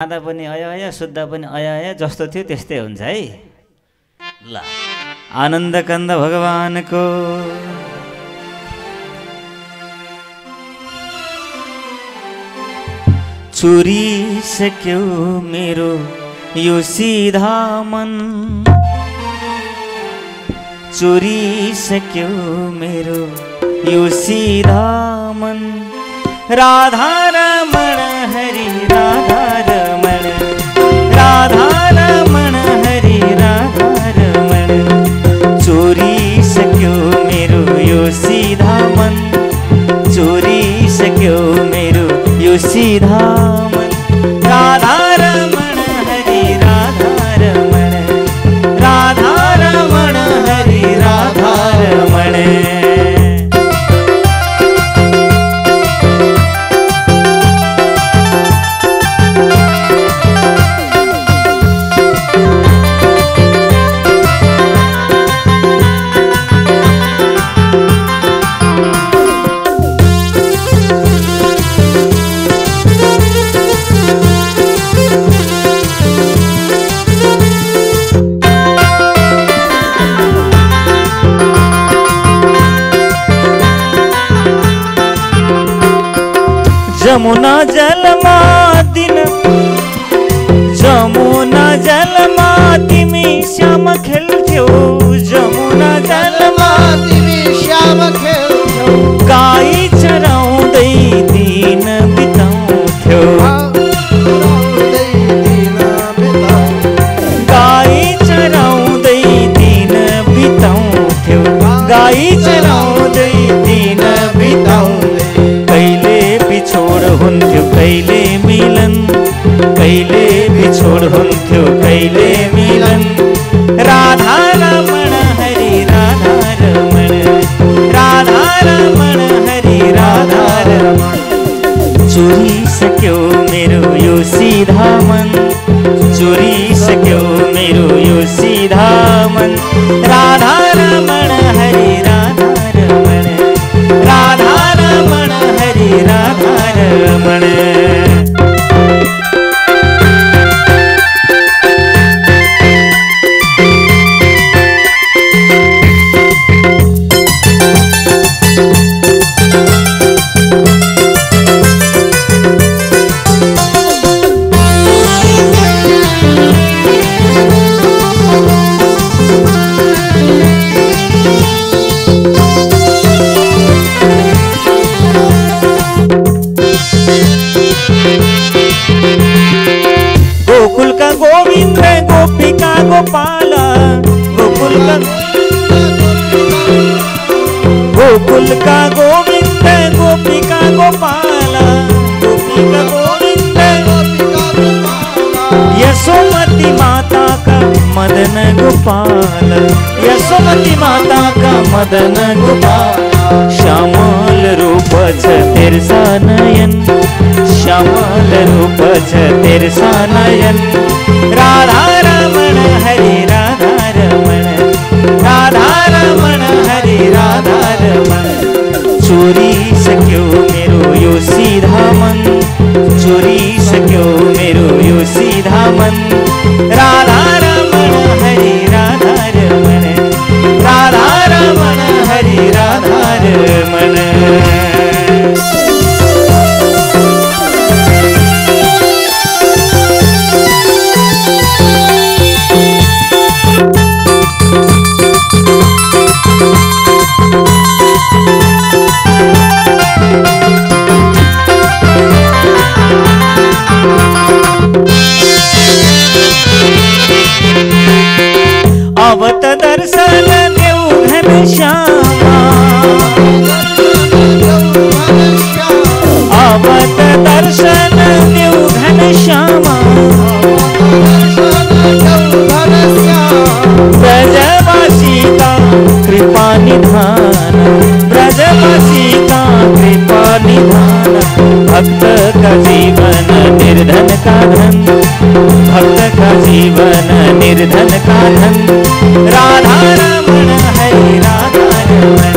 खाँदा पनि अय सुत्दा पनि अय जस्तो थियो त्यस्तै हुन्छ है। ल आनन्द कन्द भगवानको चुरिसक्यो मेरो यो सिधा मन, चुरिसक्यो मेरो यो सिधा मन। राधा रमण हरि राधा रमण, राधा रमण हरि राधा रमण। चोरिसक्यो मेरो यो सिधा मन, चोरिसक्यो मेरो यो सिधा मन। राधा रमण हरि राधा रमण, राधा रमण हरि राधा रमण। जमुना जलमा दिन, जमुना जलमा तिमी श्याम खेल्थ्यौ, जमुना जलमा तिमी श्याम खेल्थ्यौ। गाई चराउँदै दिन बिताउँथ्यौ, गाई चराउँदै दिन बिताउँथ्यौ, गाई चराउँदै दिन बिताउँथ्यौ। कहिले बिछोड हुन्थ्यो कहिले मिलन, कहिले बिछोड हुन्थ्यो कहिले मिलन। राधा रमण हरि राधा रमण, राधा रमण हरि राधा रमण। चोरिसक्यो मेरो यो सिधा मन, चोरिसक्यो मेरो यो सिधा मन। राधा रमण हरि राधा रमण, राधा रमण हरि राधा रमण। गोकुल का गोविंद गोपिका गोपाल, गोकुल का गोविंद गोपिका गोपाल, गोपिका गोविंद यशोमती माता का मदन गोपाल, यशोमती माता का मदन गोपाल। श्यामल रूप छ तिरसा नयन, श्यामल रूप छ तिरसा नयन। राधा रमण हरि राधा रमण, राधा रमण हरि राधा रमण। चोरिसक्यो मेरो यो सिधा मन, चोरिसक्यो मेरो यो सिधा मन। राधा रमण हरि राधा रमण, राधा रमण हरि राधा रमण। आवत दर्शन देऊ घनश्यामा, आवत दर्शन देऊ घनश्यामा। ब्रजवासी का कृपा निधान, ब्रजवासी का कृपा निधान। भक्त का जीवन निर्धन का धन, भक्त का जीवन निर्धन का धन। राधा रमण हरि राधा रमण,